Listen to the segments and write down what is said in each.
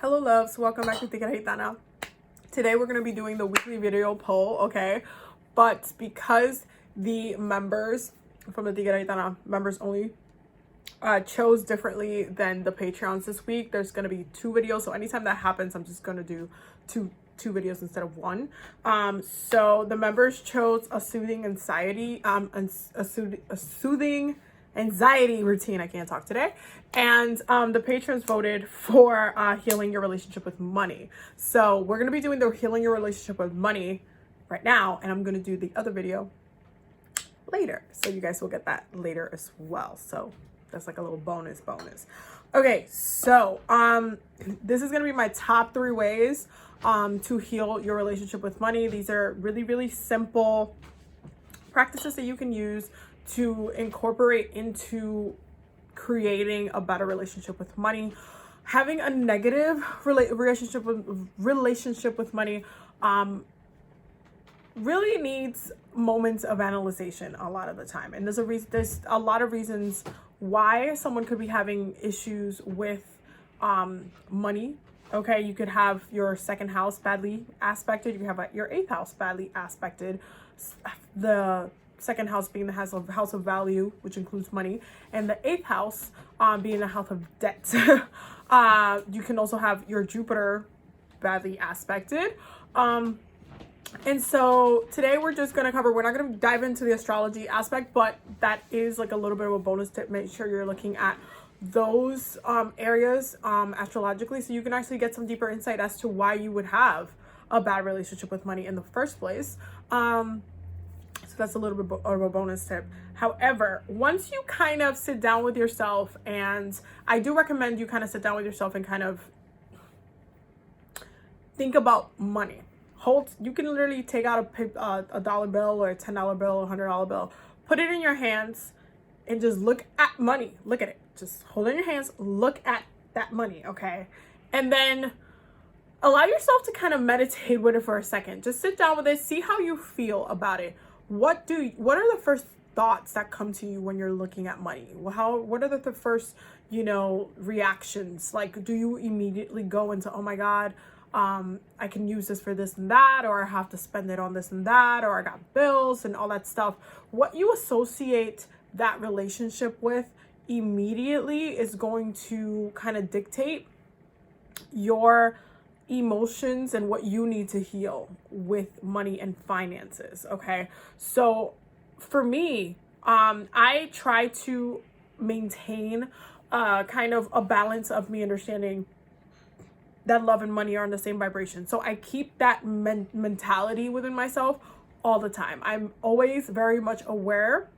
Hello loves, welcome back to TigeraGitana. Today we're going to be doing the weekly video poll, okay? But because the members from the TigeraGitana members only chose differently than the Patreons this week, there's going to be two videos. So anytime that happens, I'm just going to do two videos instead of one. So the members chose a soothing anxiety, a soothing anxiety routine. I can't talk today. And the patrons voted for healing your relationship with money. So we're going to be doing the healing your relationship with money right now. And I'm going to do the other video later. So you guys will get that later as well. So that's like a little bonus. Okay, so this is going to be my top 3 ways to heal your relationship with money. These are really simple practices that you can use to incorporate into creating a better relationship with money. Having a negative relationship with money really needs moments of analyzation a lot of the time. And there's a lot of reasons why someone could be having issues with money. Okay, you could have your second house badly aspected. You could have your 8th house badly aspected. The second house being the house of value, which includes money, and the 8th house being the house of debt. You can also have your Jupiter badly aspected. And so today we're just going to cover, we're not going to dive into the astrology aspect, but that is like a little bit of a bonus tip. Make sure you're looking at those areas astrologically, so you can actually get some deeper insight as to why you would have a bad relationship with money in the first place. So that's a little bit of a bonus tip. However, once you kind of sit down with yourself, and I do recommend you kind of sit down with yourself and kind of think about money. You can literally take out a dollar bill or a $10 bill or $100 bill, put it in your hands, and just look at money. Look at it. Just hold it in your hands. Look at that money, okay? And then allow yourself to kind of meditate with it for a second. Just sit down with it. See how you feel about it. What are the first thoughts that come to you when you're looking at money? What are the first, reactions? Like, do you immediately go into, oh my God, I can use this for this and that, or I have to spend it on this and that, or I got bills and all that stuff? What you associate that relationship with immediately is going to kind of dictate your emotions and what you need to heal with money and finances. Okay, so for me, I try to maintain kind of a balance of me understanding that love and money are on the same vibration. So I keep that mentality within myself all the time. I'm always very much aware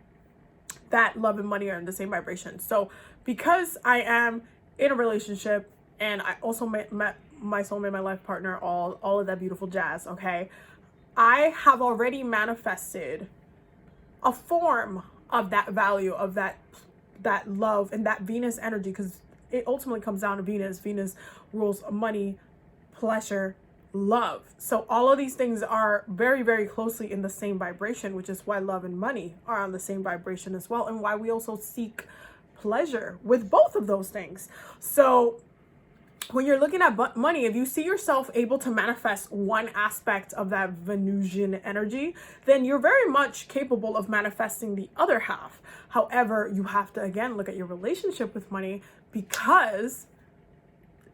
that love and money are in the same vibration. So because I am in a relationship, and I also met my soulmate, my life partner, all of that beautiful jazz, okay, I have already manifested a form of that value, of that love and that Venus energy, because it ultimately comes down to Venus. Venus rules money, pleasure, love. So all of these things are very closely in the same vibration, which is why love and money are on the same vibration as well, and why we also seek pleasure with both of those things. So when you're looking at money, if you see yourself able to manifest one aspect of that Venusian energy, then you're very much capable of manifesting the other half. However, you have to, again, look at your relationship with money, because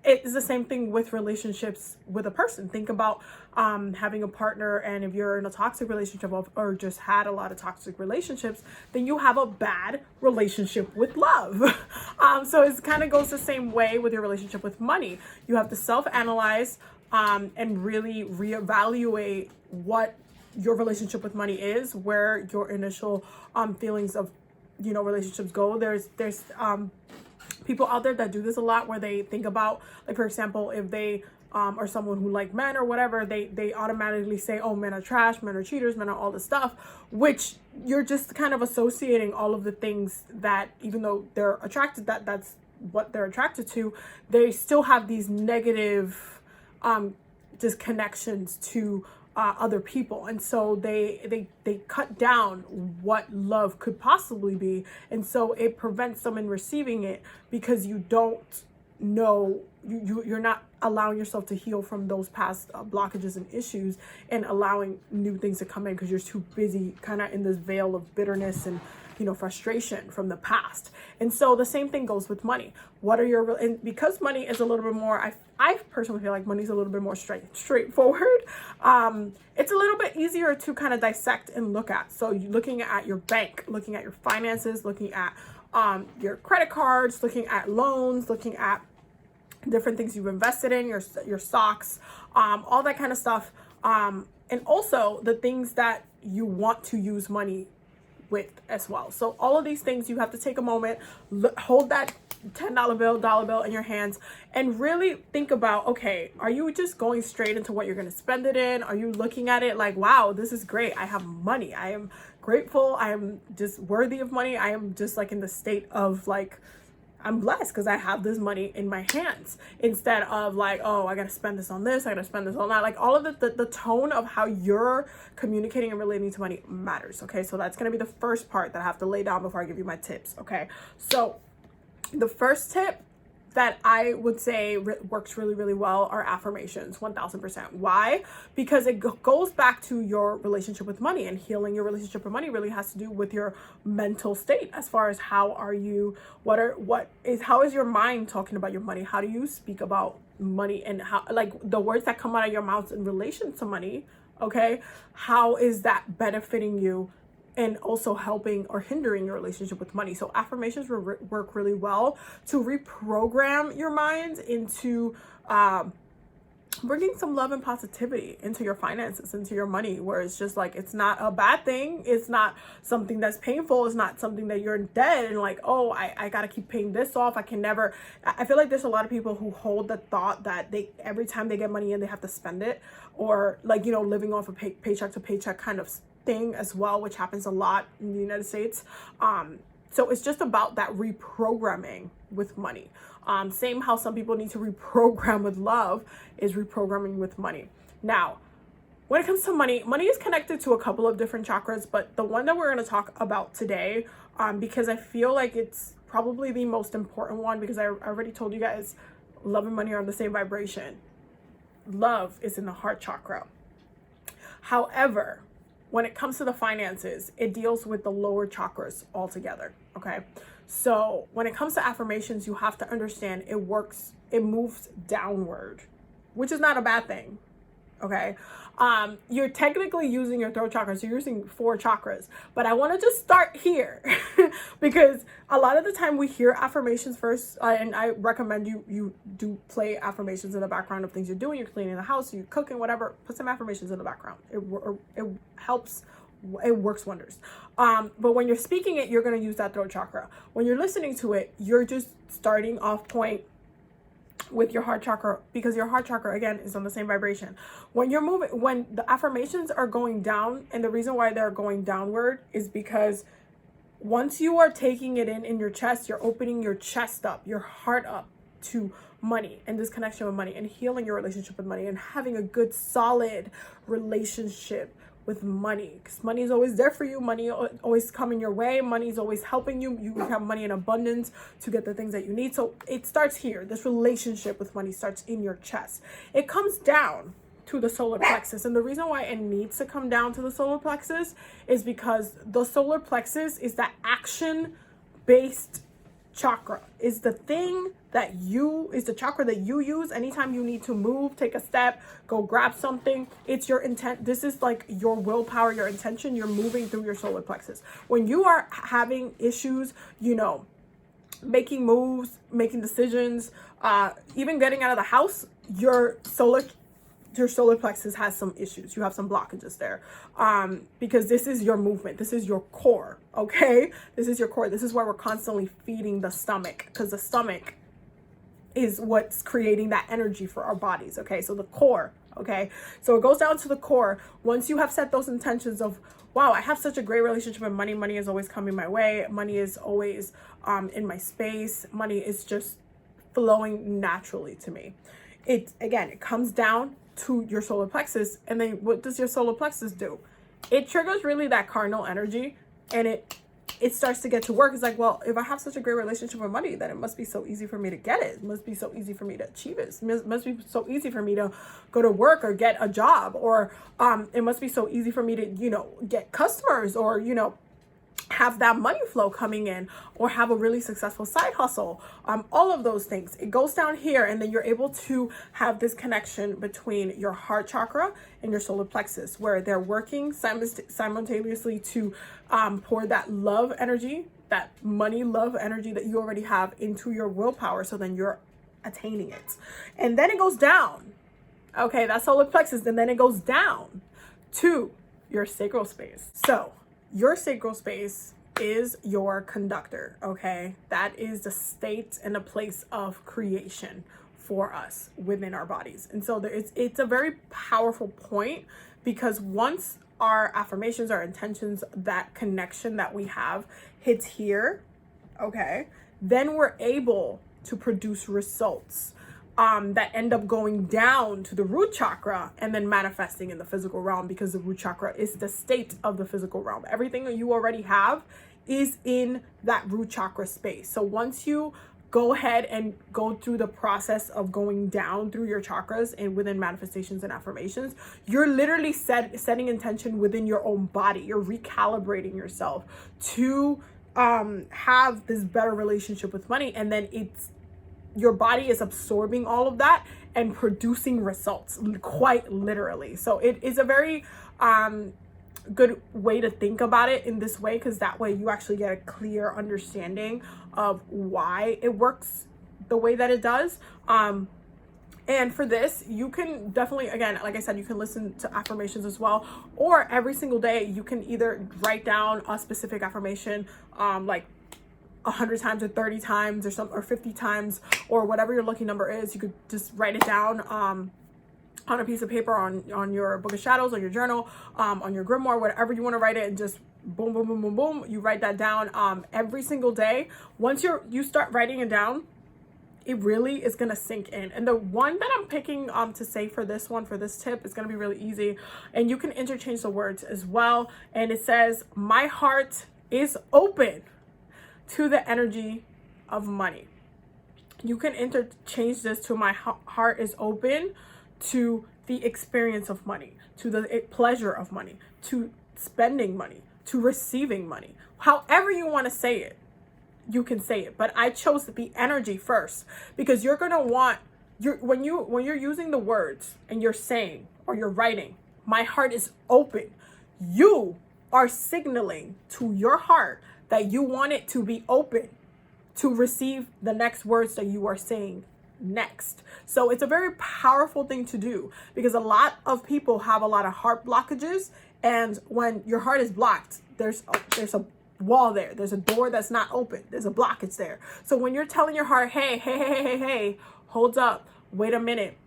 it is the same thing with relationships with a person. Think about having a partner, and if you're in a toxic relationship or just had a lot of toxic relationships, then you have a bad relationship with love. So it kind of goes the same way with your relationship with money. You have to self-analyze and really reevaluate what your relationship with money is, where your initial feelings of relationships go. There's people out there that do this a lot, where they think about, like, for example, if they are someone who like men or whatever, they automatically say, oh, men are trash, men are cheaters, men are all this stuff, which you're just kind of associating all of the things that, even though they're attracted, that's what they're attracted to, they still have these negative disconnections to other people, and so they cut down what love could possibly be, and so it prevents them in receiving it, because you don't you're not allowing yourself to heal from those past blockages and issues, and allowing new things to come in because you're too busy kind of in this veil of bitterness and frustration from the past. And so the same thing goes with money. What are your, and because money is a little bit more, I personally feel like money is a little bit more straightforward. It's a little bit easier to kind of dissect and look at. So you're looking at your bank, looking at your finances, looking at your credit cards, looking at loans, looking at different things you've invested in, your stocks, all that kind of stuff. And also the things that you want to use money with as well. So all of these things, you have to take a moment, hold that $10 bill, dollar bill in your hands, and really think about, okay, are you just going straight into what you're going to spend it in? Are you looking at it like, wow, this is great, I have money, I am grateful, I am just worthy of money, I am just like in the state of like, I'm blessed because I have this money in my hands, instead of like, oh, I got to spend this on this, I got to spend this on that. Like all of the tone of how you're communicating and relating to money matters. Okay. So that's going to be the first part that I have to lay down before I give you my tips. Okay. So the first tip that I would say works really, really well are affirmations, 1000%. Why? Because it goes back to your relationship with money, and healing your relationship with money really has to do with your mental state, as far as how is your mind talking about your money? How do you speak about money, and how, like, the words that come out of your mouth in relation to money, okay? How is that benefiting you and also helping or hindering your relationship with money? So affirmations work really well to reprogram your mind into bringing some love and positivity into your finances, into your money, where it's just like, it's not a bad thing, it's not something that's painful, it's not something that you're in debt and like, oh, I gotta keep paying this off, I can never. I feel like there's a lot of people who hold the thought that they, every time they get money in, they have to spend it, or like, living off a paycheck to paycheck kind of thing as well, which happens a lot in the United States. So it's just about that reprogramming with money. Same how some people need to reprogram with love is reprogramming with money. Now, when it comes to money, money is connected to a couple of different chakras, but the one that we're going to talk about today, because I feel like it's probably the most important one, because I already told you guys, love and money are on the same vibration. Love is in the heart chakra. However, when it comes to the finances, it deals with the lower chakras altogether, okay? So when it comes to affirmations, you have to understand it moves downward, which is not a bad thing, okay? You're technically using your throat chakra, so you're using 4 chakras, but I want to just start here because a lot of the time we hear affirmations first, and I recommend you do play affirmations in the background of things you're doing. You're cleaning the house, you're cooking, whatever, put some affirmations in the background. It helps. It works wonders. But when you're speaking it, you're going to use that throat chakra. When you're listening to it, you're just starting off point with your heart chakra, because your heart chakra, again, is on the same vibration. When you're moving, when the affirmations are going down, and the reason why they're going downward is because once you are taking it in your chest, you're opening your chest up, your heart up to money and this connection with money, and healing your relationship with money, and having a good solid relationship with money, because money is always there for you. Money always coming your way. Money is always helping you. You have money in abundance to get the things that you need. So it starts here. This relationship with money starts in your chest. It comes down to the solar plexus, and the reason why it needs to come down to the solar plexus is because the solar plexus is that action based chakra, is the thing that is the chakra that you use anytime you need to move, take a step, go grab something. It's your intent. This is like your willpower, your intention. You're moving through your solar plexus. When you are having issues, making moves, making decisions, even getting out of the house, your solar plexus has some issues. You have some blockages there, because this is your movement. This is your core, okay? This is your core. This is where we're constantly feeding the stomach, because the stomach is what's creating that energy for our bodies, okay? So the core, okay? So it goes down to the core. Once you have set those intentions of, wow, I have such a great relationship with money. Money is always coming my way. Money is always in my space. Money is just flowing naturally to me. It comes down to your solar plexus, and then what does your solar plexus do? It triggers really that cardinal energy, and it it starts to get to work. It's like, well, if I have such a great relationship with money, then it must be so easy for me to get it. It must be so easy for me to achieve it. It must be so easy for me to go to work or get a job, or it must be so easy for me to, you know, get customers, or, you know, have that money flow coming in, or have a really successful side hustle. All of those things, it goes down here, and then you're able to have this connection between your heart chakra and your solar plexus, where they're working simultaneously to pour that love energy, that money love energy that you already have, into your willpower, so then you're attaining it. And then it goes down. Okay, that's solar plexus, and then it goes down to your sacral space. So your sacral space is your conductor, okay? That is the state and the place of creation for us within our bodies. And so it's a very powerful point, because once our affirmations, our intentions, that connection that we have hits here, okay, then we're able to produce results that end up going down to the root chakra and then manifesting in the physical realm, because the root chakra is the state of the physical realm. Everything that you already have is in that root chakra space. So once you go ahead and go through the process of going down through your chakras and within manifestations and affirmations, you're literally setting intention within your own body. You're recalibrating yourself to have this better relationship with money, and then your body is absorbing all of that and producing results, quite literally. So it is a very good way to think about it in this way, because that way you actually get a clear understanding of why it works the way that it does. And for this, you can definitely, again, like I said, you can listen to affirmations as well, or every single day you can either write down a specific affirmation, like 100 times or 30 times or 50 times, or whatever your lucky number is. You could just write it down on a piece of paper, on your book of shadows, on your journal, on your grimoire, whatever you want to write it, and just boom, boom, boom, boom, boom. You write that down every single day. Once you start writing it down, it really is going to sink in. And the one that I'm picking to say for this tip, is going to be really easy, and you can interchange the words as well. And it says, my heart is open to the energy of money. You can interchange this to, my heart is open to the experience of money, to the pleasure of money, to spending money, to receiving money. However you want to say it, you can say it. But I chose the energy first, because you're going to want, when you're using the words and you're saying, or you're writing, my heart is open, you are signaling to your heart that you want it to be open to receive the next words that you are saying next. So it's a very powerful thing to do, because a lot of people have a lot of heart blockages, and when your heart is blocked, there's a wall there, there's a door that's not open, there's a blockage there. So when you're telling your heart, hey, hold up, wait a minute,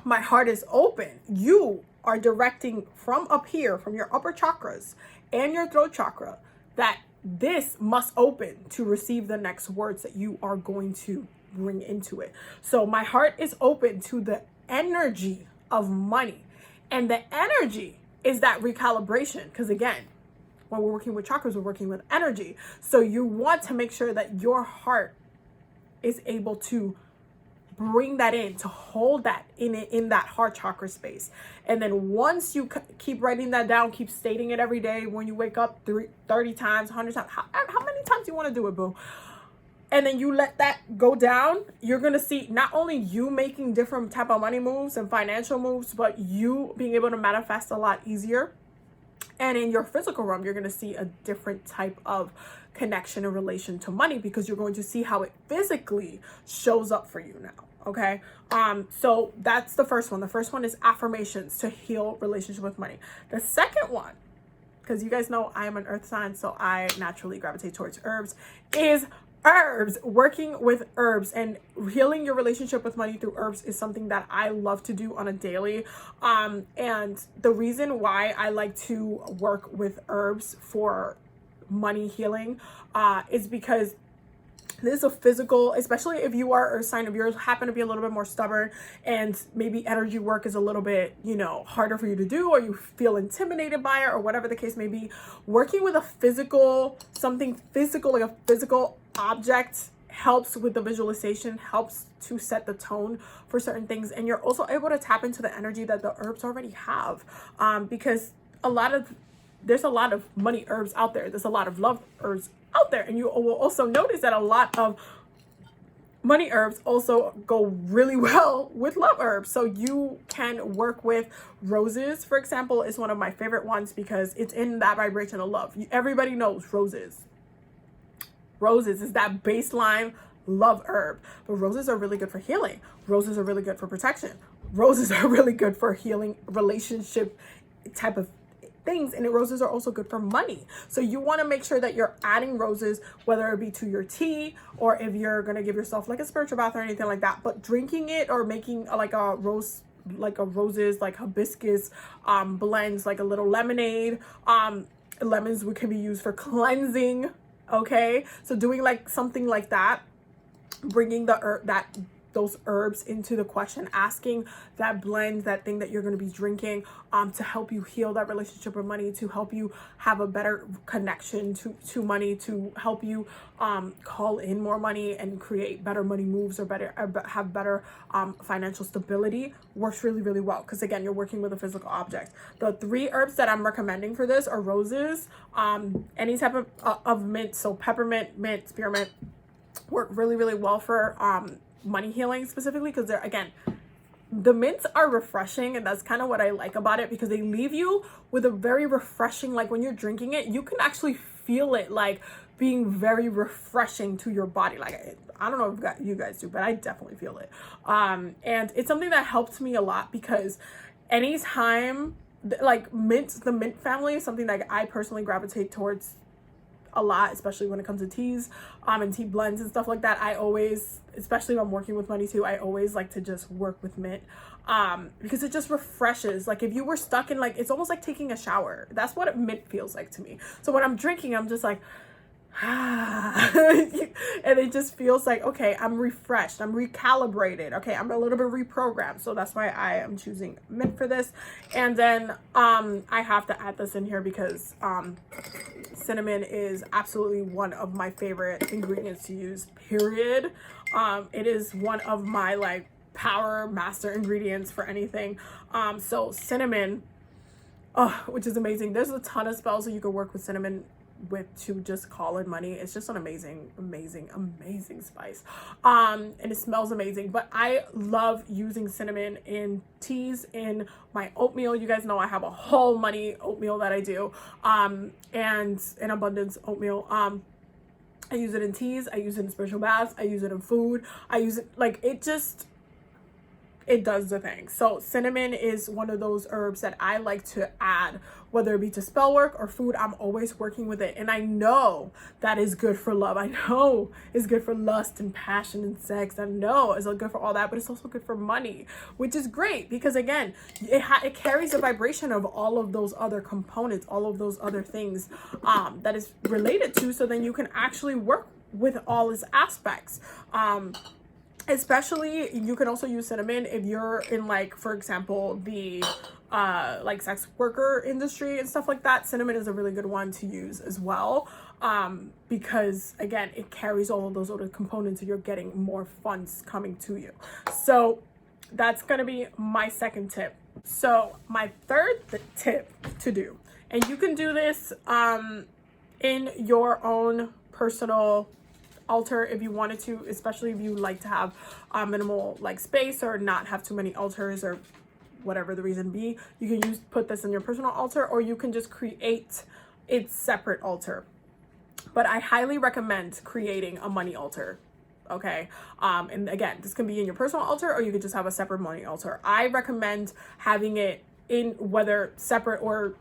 my heart is open, you are directing from up here, from your upper chakras and your throat chakra, that this must open to receive the next words that you are going to bring into it. So my heart is open to the energy of money. And the energy is that recalibration, because again, when we're working with chakras, we're working with energy. So you want to make sure that your heart is able to bring that in, to hold that in that heart chakra space. And then once you keep writing that down, keep stating it every day, when you wake up 30 times, 100 times, how many times do you want to do it, boo? And then you let that go down, you're going to see not only you making different type of money moves and financial moves, but you being able to manifest a lot easier. And in your physical realm, you're going to see a different type of connection in relation to money, because you're going to see how it physically shows up for you now. Okay. So that's the first one. The first one is affirmations to heal relationship with money. The second one, because you guys know I am an earth sign, so I naturally gravitate towards herbs, is herbs. Working with herbs and healing your relationship with money through herbs is something that I love to do on a daily. And the reason why I like to work with herbs for money healing is because This is a physical, especially if you are, or a sign of yours happen to be a little bit more stubborn and maybe energy work is a little bit, you know, harder for you to do, or you feel intimidated by it, or whatever the case may be. Working with a physical, something physical, like a physical object, helps with the visualization, helps to set the tone for certain things. And you're also able to tap into the energy that the herbs already have, because there's a lot of money herbs out there. There's a lot of love herbs out there. And you will also notice that a lot of money herbs also go really well with love herbs. So you can work with roses, for example, is one of my favorite ones because it's in that vibration of love. Everybody knows roses. Roses is that baseline love herb. But roses are really good for healing. Roses are really good for protection. Roses are really good for healing relationship type of things, and roses are also good for money. So you want to make sure that you're adding roses, whether it be to your tea, or if you're going to give yourself like a spiritual bath or anything like that, but drinking it or making like a roses, like hibiscus blends, like a little lemonade. Lemons can be used for cleansing. Okay, so doing like something like that, bringing those herbs into the question, asking that blend, that thing that you're going to be drinking, to help you heal that relationship with money, to help you have a better connection to money, to help you call in more money and create better money moves, or have better financial stability, works really, really well. Because again, you're working with a physical object. The 3 herbs that I'm recommending for this are roses, any type of mint, so peppermint, mint, spearmint, work really, really well for money healing specifically, because they're, again, the mints are refreshing, and that's kind of what I like about it, because they leave you with a very refreshing, like when you're drinking it, you can actually feel it like being very refreshing to your body. Like, I don't know if you guys do, but I definitely feel it. And it's something that helped me a lot, because anytime, like the mint family is something that I personally gravitate towards a lot, especially when it comes to teas and tea blends and stuff like that. I always, especially when I'm working with money too, I always like to just work with mint, because it just refreshes. Like if you were stuck in, like, it's almost like taking a shower. That's what mint feels like to me. So when I'm drinking, I'm just like, and it just feels like, okay, I'm refreshed, I'm recalibrated, okay, I'm a little bit reprogrammed. So that's why I am choosing mint for this. And then I have to add this in here because cinnamon is absolutely one of my favorite ingredients to use, period. It is one of my like power master ingredients for anything. So cinnamon, which is amazing. There's a ton of spells that you can work with cinnamon with to just call in money. It's just an amazing spice, and it smells amazing. But I love using cinnamon in teas, in my oatmeal. You guys know I have a whole money oatmeal that I do, and an abundance oatmeal. I use it in teas, I use it in spiritual baths, I use it in food, I use it, like, it does the thing. So cinnamon is one of those herbs that I like to add, whether it be to spell work or food. I'm always working with it, and I know that is good for love. I know it's good for lust and passion and sex. I know it's good for all that, but it's also good for money, which is great because, again, it carries the vibration of all of those other components, all of those other things that is related to. So then you can actually work with all its aspects. Especially, you can also use cinnamon if you're in, like, for example, the like sex worker industry and stuff like that. Cinnamon is a really good one to use as well, because again, it carries all of those other components, and you're getting more funds coming to you. So that's gonna be my second tip. So my third tip to do, and you can do this in your own personal altar if you wanted to, especially if you like to have minimal like space or not have too many altars or whatever the reason be. You can put this in your personal altar, or you can just create its separate altar. But I highly recommend creating a money altar. Okay, and again, this can be in your personal altar, or you could just have a separate money altar. I recommend having it in, whether separate or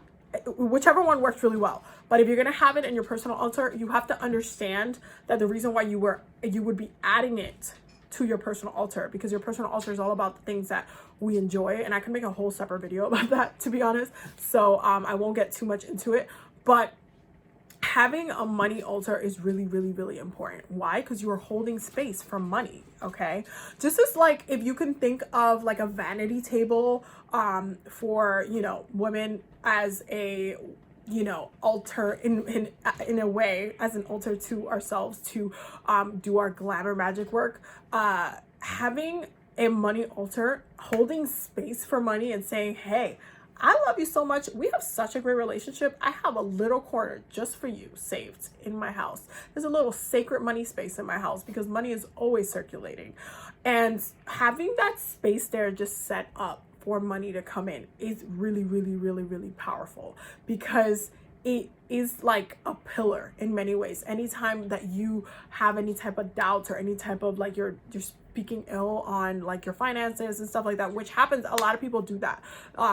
whichever one works really well. But if you're gonna have it in your personal altar, you have to understand that the reason why you would be adding it to your personal altar, because your personal altar is all about the things that we enjoy, and I can make a whole separate video about that, to be honest. So I won't get too much into it, but having a money altar is really, really, really important. Why? Because you are holding space for money. Okay, just as like if you can think of like a vanity table for, you know, women as a, you know, altar in a way, as an altar to ourselves to do our glamour magic work. Having a money altar, holding space for money and saying, hey, I love you so much. We have such a great relationship. I have a little corner just for you saved in my house. There's a little sacred money space in my house because money is always circulating. And having that space there just set up for money to come in is really, really, really, really powerful, because it is like a pillar in many ways. Anytime that you have any type of doubts or any type of like you're speaking ill on like your finances and stuff like that, which happens, a lot of people do that.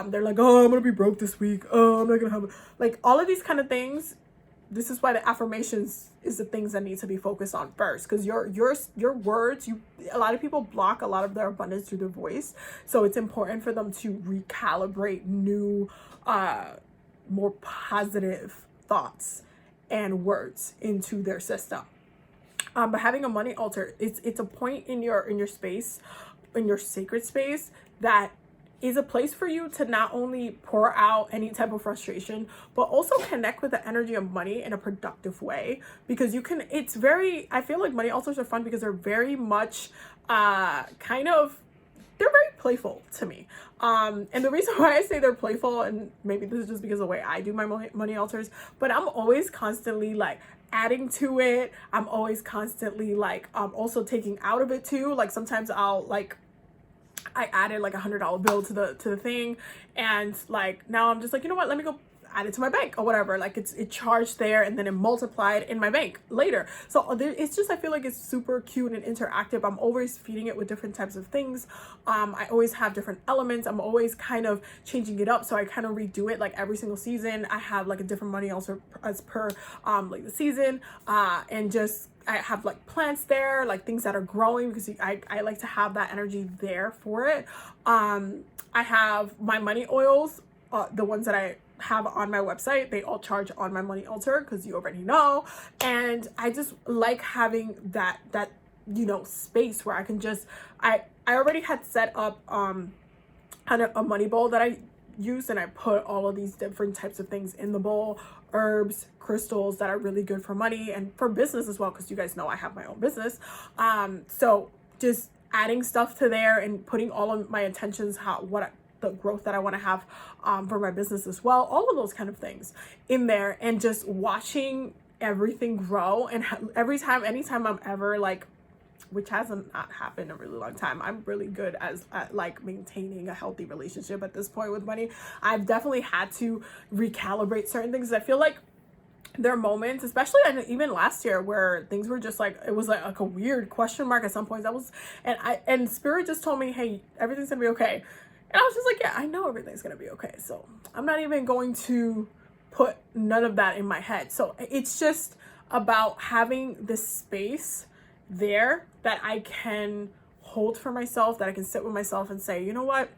They're like, oh, I'm gonna be broke this week. Oh, I'm not gonna have like all of these kind of things. This is why the affirmations is the things that need to be focused on first, because your words, a lot of people block a lot of their abundance through their voice. So it's important for them to recalibrate new more positive thoughts and words into their system. But having a money altar, it's a point in your space, in your sacred space, that is a place for you to not only pour out any type of frustration, but also connect with the energy of money in a productive way. Because you can, it's very, I feel like money altars are fun because they're very much they're very playful to me. And the reason why I say they're playful, and maybe this is just because of the way I do my money altars, but I'm always constantly like adding to it. I'm always constantly like also taking out of it too. Like sometimes I added like $100 bill to the thing, and like now I'm just like, you know what, let me go add it to my bank or whatever. Like it charged there and then it multiplied in my bank later. So it's just, I feel like it's super cute and interactive. I'm always feeding it with different types of things. I always have different elements. I'm always kind of changing it up. So I kind of redo it like every single season. I have like a different money also as per like the season, and just I have like plants there, like things that are growing, because I like to have that energy there for it. I have my money oils, the ones that I have on my website, they all charge on my money altar, because you already know. And I just like having that you know, space where I can just, I already had set up kind of a money bowl that I use, and I put all of these different types of things in the bowl, herbs, crystals that are really good for money and for business as well, because you guys know I have my own business. So just adding stuff to there and putting all of my intentions, the growth that I want to have for my business as well, all of those kind of things in there, and just watching everything grow. And anytime I'm ever like, which hasn't not happened in a really long time, I'm really good at like maintaining a healthy relationship at this point with money. I've definitely had to recalibrate certain things. I feel like there are moments, especially even last year, where things were just like, it was like a weird question mark at some points. And spirit just told me, hey, everything's gonna be okay. And I was just like, yeah, I know everything's gonna be okay. So I'm not even going to put none of that in my head. So it's just about having this space there that I can hold for myself, that I can sit with myself and say, you know what?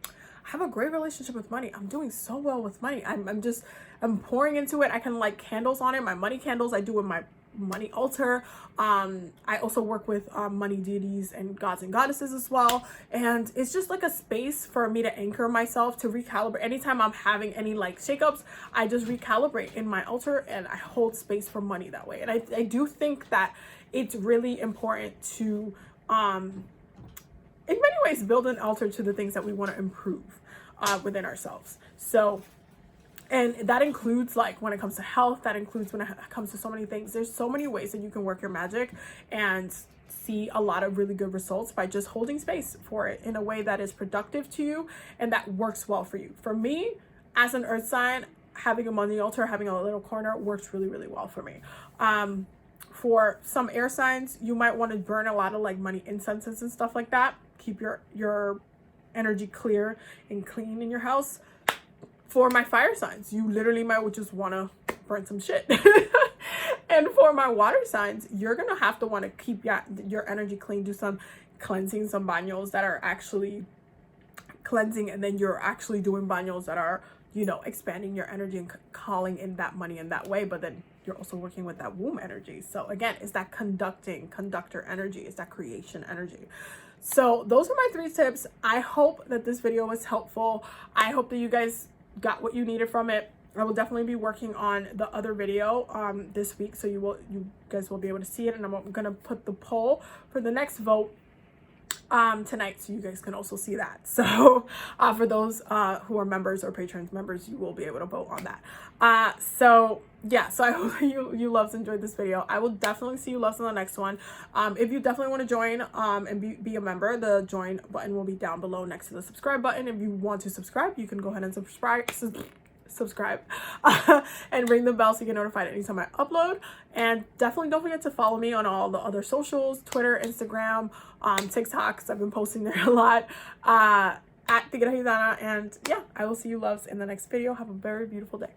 I have a great relationship with money. I'm doing so well with money. I'm pouring into it. I can light candles on it. My money candles I do with my money altar. I also work with money deities and gods and goddesses as well. And it's just like a space for me to anchor myself, to recalibrate. Anytime I'm having any like shakeups, I just recalibrate in my altar, and I hold space for money that way. And I do think that it's really important to in many ways build an altar to the things that we want to improve within ourselves. So, and that includes like when it comes to health, that includes when it comes to so many things. There's so many ways that you can work your magic and see a lot of really good results by just holding space for it in a way that is productive to you and that works well for you. For me, as an earth sign, having a money altar, having a little corner works really, really well for me. For some air signs, you might want to burn a lot of like money incenses and stuff like that. Keep your energy clear and clean in your house. For my fire signs, you literally might just want to burn some shit. And for my water signs, you're going to have to want to keep your energy clean, do some cleansing, some baños that are actually cleansing, and then you're actually doing baños that are you know, expanding your energy and calling in that money in that way. But then you're also working with that womb energy. So again, it's that conductor energy, it's that creation energy. So those are my 3 tips. I hope that this video was helpful. I hope that you guys got what you needed from it. I will definitely be working on the other video this week, so you guys will be able to see it, and I'm gonna put the poll for the next vote tonight, so you guys can also see that. So for those who are members or patrons members, you will be able to vote on that. So yeah, so I hope you loves enjoyed this video. I will definitely see you loves in the next one. If you definitely want to join and be a member, the join button will be down below next to the subscribe button. If you want to subscribe, you can go ahead and subscribe and ring the bell so you get notified anytime I upload. And definitely don't forget to follow me on all the other socials, Twitter, Instagram, TikTok, because I've been posting there a lot, at TigeraGitana. And yeah, I will see you loves in the next video. Have a very beautiful day.